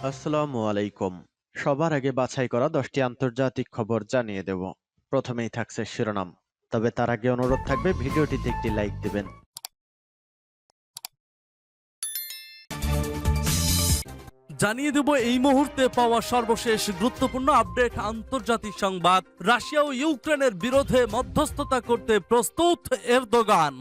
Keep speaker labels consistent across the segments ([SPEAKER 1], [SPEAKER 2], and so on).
[SPEAKER 1] আসসালামু আলাইকুম। সবার আগে বাছাই করা 10টি আন্তর্জাতিক খবর জানিয়ে দেব। প্রথমেই থাকছে শিরোনাম। তবে তার আগে অনুরোধ থাকবে ভিডিওটিতে একটি লাইক দিবেন।
[SPEAKER 2] জানিয়ে দেব এই মুহূর্তে পাওয়া সর্বশেষ গুরুত্বপূর্ণ আপডেট আন্তর্জাতিক সংবাদ। রাশিয়া ও ইউক্রেনের বিরোধে মধ্যস্থতা করতে প্রস্তুত এরদোগান।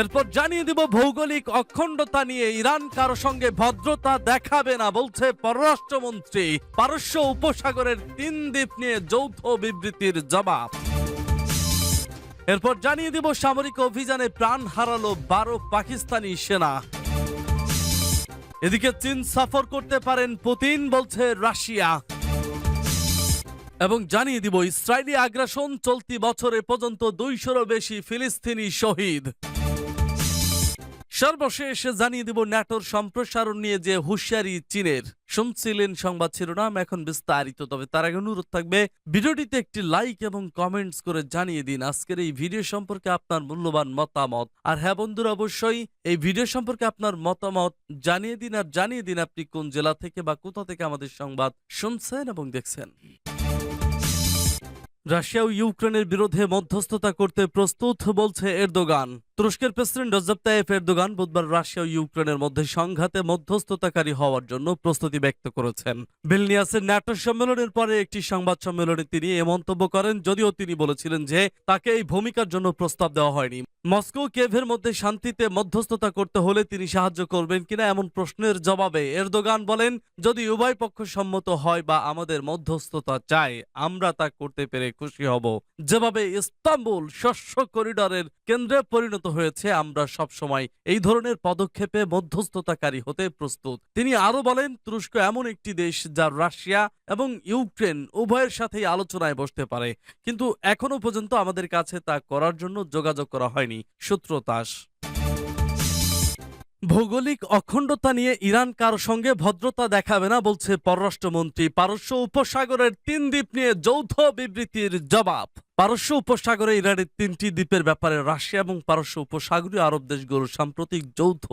[SPEAKER 2] এরপর জানিয়ে দেব ভৌগোলিক অখণ্ডতা নিয়ে ইরান কারো সঙ্গে ভদ্রতা দেখাবে না বলছে পররাষ্ট্রমন্ত্রী। পারস্য উপসাগরের 3 দ্বীপ নিয়ে যৌথ বিবৃতির জবাব। এরপর জানিয়ে দেব সামরিক অভিযানে প্রাণ হারালো 12 পাকিস্তানি সেনা। এদিকে চীন সফর করতে পারেন পুতিন বলছে রাশিয়া। এবং জানিয়ে দিব ইসরায়েলি আগ্রাসন চলতি বছরে পর্যন্ত 200-রও বেশি ফিলিস্তিনি শহীদ। সর্বশেষ জানিয়ে দিব ন্যাটোর সম্প্রসারণ নিয়ে যে হুঁশিয়ারি চীনের। শুনছিলেন সংবাদ শিরোনাম, এখন বিস্তারিত। তবে তার আগে অনুরোধ থাকবে ভিডিওটিতে একটি লাইক এবং কমেন্টস করে জানিয়ে দিন আজকের এই ভিডিও সম্পর্কে আপনার মূল্যবান মতামত। আর হ্যাঁ বন্ধুরা, অবশ্যই এই ভিডিও সম্পর্কে আপনার মতামত জানিয়ে দিন, আর জানিয়ে দিন আপনি কোন জেলা থেকে বা কোথা থেকে আমাদের সংবাদ শুনছেন এবং দেখছেন। রাশিয়া ও ইউক্রেনের বিরুদ্ধে মধ্যস্থতা করতে প্রস্তুত বলছে এরদোগান। তুরস্কের প্রেসিডেন্ট রজব তাইয়েপ এরদোগান বুধবার রাশিয়া ও ইউক্রেনের মধ্যে সংঘাতে মধ্যস্থতাকারী হওয়ার জন্য প্রস্তুতি ব্যক্ত করেছেন। ভিলনিয়াসের ন্যাটো সম্মেলনের পরে একটি সংবাদ সম্মেলনে তিনি এ মন্তব্য করেন, যদিও তিনি বলেছিলেন যে তাকে এই ভূমিকার জন্য প্রস্তাব দেওয়া হয়নি। মস্কো কিয়েভের মধ্যে শান্তিতে মধ্যস্থতা করতে হলে তিনি সাহায্য করবেন কিনা এমন প্রশ্নের জবাবে এরদোগান বলেন, যদি উভয় পক্ষ সম্মত হয় বা আমাদের মধ্যস্থতা চায় আমরা তা করতে পেরে খুশি হব। যেভাবে ইস্তাম্বুল শস্য করিডরের কেন্দ্রে পরিণত হয়েছে, আমরা সবসময় এই ধরনের পদক্ষেপে মধ্যস্থতাকারী হতে প্রস্তুত। তিনি আরো বলেন, তুরস্ক এমন একটি দেশ যা রাশিয়া এবং ইউক্রেন উভয়ের সাথেই আলোচনায় বসতে পারে, কিন্তু এখনো পর্যন্ত আমাদের কাছে তা করার জন্য যোগাযোগ করা হয়নি। সূত্র তাস। ভৌগোলিক অখণ্ডতা নিয়ে ইরান কারো সঙ্গে ভদ্রতা দেখাবে না বলছে পররাষ্ট্রমন্ত্রী। পারস্য উপসাগরের 3 দ্বীপ নিয়ে যৌথ বিবৃতির জবাব। পারস্য উপসাগরে ইরানের 3টি দ্বীপের ব্যাপারে রাশিয়া এবং পারস্য উপসাগরীয় আরব দেশগুলোর সাম্প্রতিক যৌথ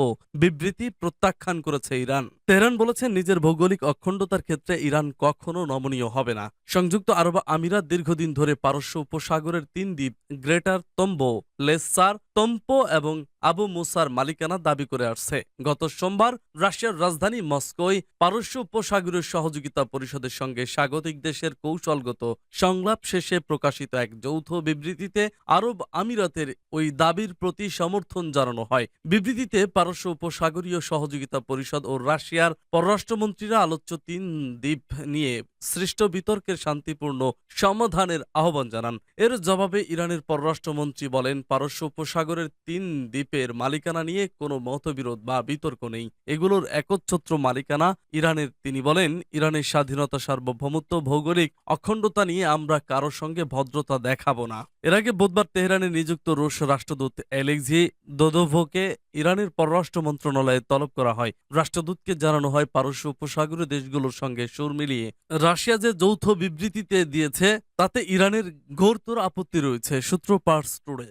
[SPEAKER 2] বিবৃতি প্রত্যাখ্যান করেছে ইরান। তেহরান বলেছে, নিজের ভৌগোলিক অখণ্ডতার ক্ষেত্রে ইরান কখনো নমনীয় হবে না। সংযুক্ত আরব আমিরাত দীর্ঘদিন ধরে পারস্য উপসাগরের 3 দ্বীপ গ্রেটার তম্বো, লেসার তম্পো এবং আবু মুসার মালিকানা দাবি করে আসছে। গত সোমবার রাশিয়ার রাজধানী মস্কোয় পারস্য উপসাগরীয় সহযোগিতা পরিষদের সঙ্গে স্বাগতিক দেশের কৌশলগত সংলাপ শেষে প্রকাশিত এক যৌথ বিবৃতিতে আরব আমিরাতের ওই দাবির প্রতি সমর্থন জানানো হয়। বিবৃতিতে পারস্য উপসাগরীয় সহযোগিতা পরিষদ ও রাশিয়ার পররাষ্ট্রমন্ত্রীরা আলোচ্য 3 দ্বীপ নিয়ে সৃষ্ট বিতর্কের শান্তিপূর্ণ সমাধানের আহ্বান জানান। এর জবাবে ইরানের পররাষ্ট্রমন্ত্রী বলেন, পারস্য উপসাগরের 3 দ্বীপের মালিকানা নিয়ে কোনো মতবিরোধ বা বিতর্ক নেই, এগুলোর একচ্ছত্র মালিকানা ইরানের। তিনি বলেন, ইরানের স্বাধীনতা, সার্বভৌমত্ব, ভৌগোলিক অখণ্ডতা নিয়ে আমরা কারো সঙ্গে ভদ্রতা দেখাবো না। এর আগে বুধবার তেহরানে নিযুক্ত রুশ রাষ্ট্রদূত অ্যালেক্সি দোদোভকে ইরানের পররাষ্ট্র মন্ত্রণালয়ে তলব করা হয়। রাষ্ট্রদূতকে জানানো হয়, পারস্য উপসাগরীয় দেশগুলোর সঙ্গে সুর মিলিয়ে রাশিয়া যে যৌথ বিবৃতিতে দিয়েছে তাতে ইরানের ঘোরতর আপত্তি রয়েছে। সূত্র পার্স টুডে।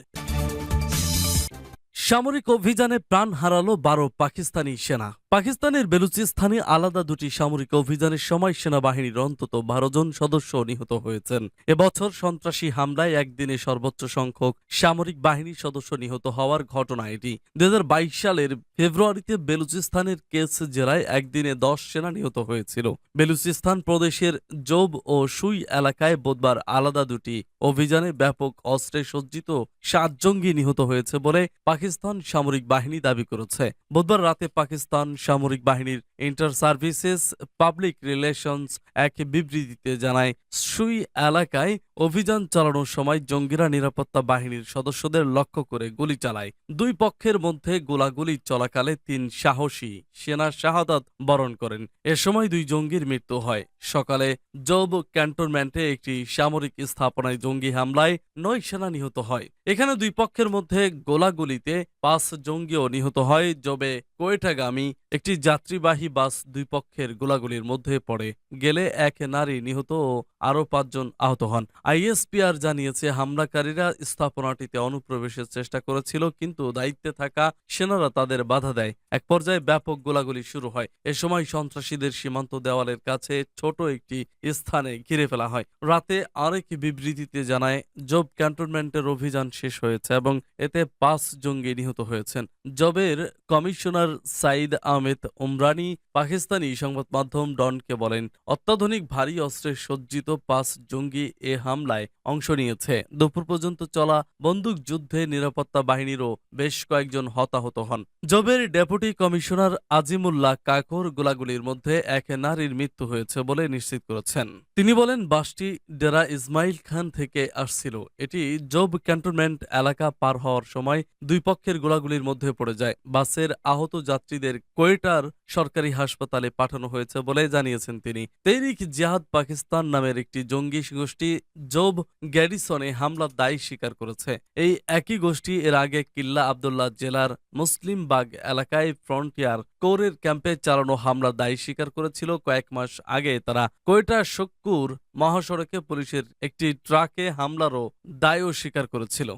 [SPEAKER 2] সামরিক অভিযানে প্রাণ হারালো 12 পাকিস্তানি সেনা। পাকিস্তানের বেলুচিস্তানে আলাদা 2টি সামরিক অভিযানের সময় সেনাবাহিনীর অন্তত 12 জন সদস্য নিহত হয়েছেন। এবছর সন্ত্রাসী হামলায় একদিনে সর্বোচ্চ সংখ্যক সামরিক বাহিনীর সদস্য নিহত হওয়ার ঘটনা এটি। 2022 সালের ফেব্রুয়ারিতে বেলুচিস্তানের কেস জেলায় একদিনে 10 সেনা নিহত হয়েছিল। বেলুচিস্তান প্রদেশের জোব ও সুই এলাকায় বুধবার আলাদা 2টি অভিযানে ব্যাপক অস্ত্রে সজ্জিত 7 জঙ্গি নিহত হয়েছে বলে পাকিস্তান সামরিক বাহিনী দাবি করেছে। বুধবার রাতে পাকিস্তান সামরিক বাহিনীর ইন্টার সার্ভিসেস পাবলিক রিলেশনস এক বিবৃতিতে জানায়, সুই এলাকায় অভিযান চালানোর সময় জঙ্গিরা নিরাপত্তা বাহিনীর সদস্যদের লক্ষ্য করে গুলি চালায়। 2 পক্ষের মধ্যে গোলাগুলি চলাকালে 3 সাহসী সেনা শাহাদাত বরণ করেন। এ সময় 2 জঙ্গির মৃত্যু হয়। সকালে জব ক্যান্টনমেন্টে একটি সামরিক স্থাপনায় জঙ্গি হামলায় 9 সেনা নিহত হয়। এখানে 2 পক্ষের মধ্যে গোলাগুলিতে 5 জঙ্গিও নিহত হয়। জবে কোয়েটাগামী একটি যাত্রীবাহী বাস 2 পক্ষের গোলাগুলির মধ্যে পড়ে গেলে 1 নারী নিহত ও আরও 5 জন আহত হন। আইএসপিআর জানিয়েছে হামলাকারীরা স্থাপনাটিতে অনুপ্রবেশের চেষ্টা করেছিল, কিন্তু দায়িত্বে থাকা সেনারা তাদের বাধা দেয়। এক পর্যায়ে ব্যাপক গোলাগুলি শুরু হয়। এ সময় সন্ত্রাসীদের সীমান্ত দেওয়ালের কাছে ছোট একটি স্থানে ঘিরে ফেলা হয়। রাতে আরেক বিবৃতিতে জানায় জব ক্যান্টনমেন্টের অভিযান শেষ হয়েছে এবং এতে 5 জঙ্গি নিহত হয়েছেন। জবের কমিশনার সাইদ আহমেদ উমরানি পাকিস্তানি সংবাদ মাধ্যম ডনকে বলেন, অত্যাধুনিক ভারী অস্ত্রে সজ্জিত 5 জঙ্গি এ হামলায় অংশ নিয়েছে। দুপুর পর্যন্ত চলা বন্দুক যুদ্ধে নিরাপত্তা বাহিনীরও বেশ কয়েকজন হতাহত হন। জবের ডেপুটি কমিশনার আজিমুল্লাহ কাকর গোলাগুলির মধ্যে এক নারীর মৃত্যু হয়েছে বলে নিশ্চিত করেছেন। তিনি বলেন, বাসটি ডেরা ইসমাইল খান থেকে আসছিল। এটি জব ক্যান্টনমেন্ট এলাকা পার হওয়ার সময় দুই পক্ষের গোলাগুলির মধ্যে পড়ে যায়। বাসের আহত যাত্রীদের কোয়েটার সরকারি হাসপাতালে পাঠানো হয়েছে বলে জানিয়েছেন তিনি। তেহরিক জিহাদ পাকিস্তান নামের একটি জঙ্গি গোষ্ঠী জব গ্যারিসনে হামলার দায় স্বীকার করেছে। এই একই গোষ্ঠী এর আগে কিল্লা আবদুল্লাহ জেলার মুসলিমবাগ এলাকায় ফ্রন্টিয়ার কোরের ক্যাম্পে চালানো হামলার দায় স্বীকার করেছিল। কয়েক মাস আগে তারা কোয়েটা শক্কুর মহাসড়কে পুলিশের একটি ট্রাকে হামলারও দায়ও স্বীকার করেছিল।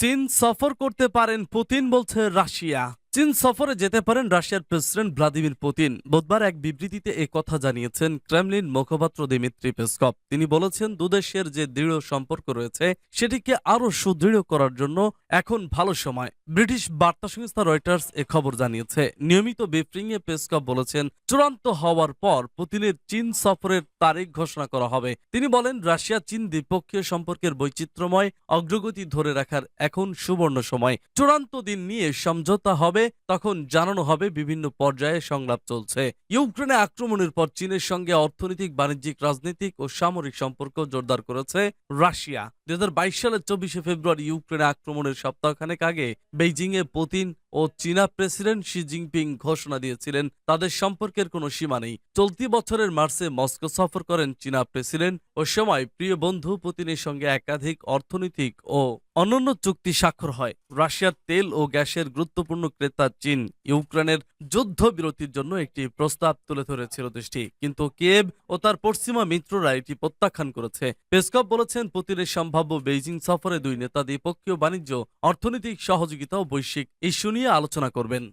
[SPEAKER 2] চীন সফর করতে পারেন পুতিন, বলছে রাশিয়া। চীন সফরে যেতে পারেন রাশিয়ার প্রেসিডেন্ট ভ্লাদিমির পুতিন। বুধবার এক বিবৃতিতে এ কথা জানিয়েছেন ক্রেমলিন মুখপাত্র দিমিত্রি পেসকভ। তিনি বলেছেন, দুদেশের যে দৃঢ় সম্পর্ক রয়েছে সেটিকে আরও সুদৃঢ় করার জন্য এখন ভালো সময়। ব্রিটিশ বার্তা সংস্থা রয়টার্স এ খবর জানিয়েছে। নিয়মিত ব্রিফিংয়ে পেসকভ বলেছেন, চূড়ান্ত হওয়ার পর পুতিনের চীন সফরের তারিখ ঘোষণা করা হবে। তিনি বলেন, রাশিয়া চীন দ্বিপক্ষীয় সম্পর্কের বৈচিত্র্যময় অগ্রগতি ধরে রাখার এখন সুবর্ণ সময়। চূড়ান্ত দিন নিয়ে সমঝোতা হবে, তখন জানানো হবে। বিভিন্ন পর্যায়ে সংলাপ চলছে। ইউক্রেনে আক্রমণের পর চীনের সঙ্গে অর্থনৈতিক, বাণিজ্যিক, রাজনৈতিক ও সামরিক সম্পর্ক জোরদার করেছে রাশিয়া। 2022 সালের 24শে ফেব্রুয়ারি ইউক্রেনে আক্রমণের সপ্তাহখানেক আগে বেইজিংয়ে পুতিন ও চীনা প্রেসিডেন্ট শি জিনপিং ঘোষণা দিয়েছিলেন তাদের সম্পর্কের কোনো সীমা নেই। চলতি বছরের মার্চে মস্কো সফর করেন চীনা প্রেসিডেন্ট। ও সময় প্রিয় বন্ধু পুতিনের সঙ্গে একাধিক অর্থনৈতিক ও অন্যান্য চুক্তি স্বাক্ষর হয়। রাশিয়ার তেল ও গ্যাসের গুরুত্বপূর্ণ ক্রেতা চীন ইউক্রেনের যুদ্ধবিরতির জন্য একটি প্রস্তাব তুলে ধরেছিল দেশটি, কিন্তু কিয়েভ ও তার পশ্চিমা মিত্ররা এটি প্রত্যাখ্যান করেছে। পেসকভ বলেছেন, পুতিনের সম্ভাব্য বেইজিং সফরে দুই নেতা দ্বিপক্ষীয় বাণিজ্য, অর্থনৈতিক সহযোগিতা ও বৈশ্বিক ইস্যু নিয়ে আলোচনা করবেন।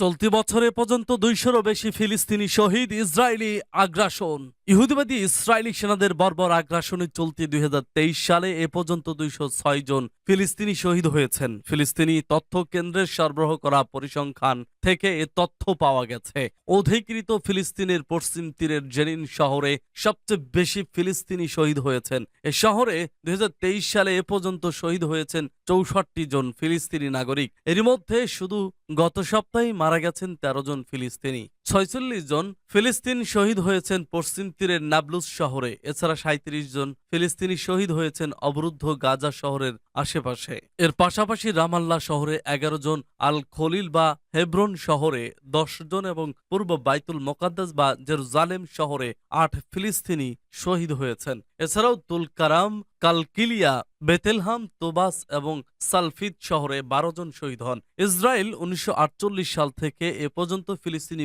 [SPEAKER 2] চলতি বছরে পর্যন্ত 200-রও বেশি ফিলিস্তিনি শহীদ ইসরায়েলি আগ্রাসন। ইহুদিবাদী ইসরায়েলি সেনাদের বর্বর আগ্রাসনে চলতি 2023 সালে এ পর্যন্ত 206 জন ফিলিস্তিনি শহীদ হয়েছেন। ফিলিস্তিনি তথ্য কেন্দ্রের সরবরাহ করা পরিসংখ্যান থেকে এ তথ্য পাওয়া গেছে। অধিকৃত ফিলিস্তিনের পশ্চিম তীরের জেনিন শহরে সবচেয়ে বেশি ফিলিস্তিনি শহীদ হয়েছেন। এ শহরে 2023 সালে এ পর্যন্ত শহীদ হয়েছেন 64 জন ফিলিস্তিনি নাগরিক। এর মধ্যে শুধু গত সপ্তাহে মারা গেছেন 13 জন ফিলিস্তিনি। 46 জন ফিলিস্তিন শহীদ হয়েছেন পশ্চিম তীরের নাবলুস শহরে। এছাড়া 37 জন ফিলিস্তিনি শহীদ হয়েছেন অবরুদ্ধ গাজা শহরের আশেপাশে। এর পাশাপাশি রামাল্লাহ শহরে 11 জন, আল খলিল বা হেব্রন শহরে 10 জন এবং পূর্ব বাইতুল মোকাদ্দাস বা জেরুজালেম শহরে 8 ফিলিস্তিনি শহীদ হয়েছেন। এছাড়াও তুলকারাম, কালকিলিয়া, বেতেলহাম, তোবাস এবং সালফিদ শহরে 12 জন শহীদ হন। ইসরায়েল 1948 সাল থেকে এ পর্যন্ত ফিলিস্তিনি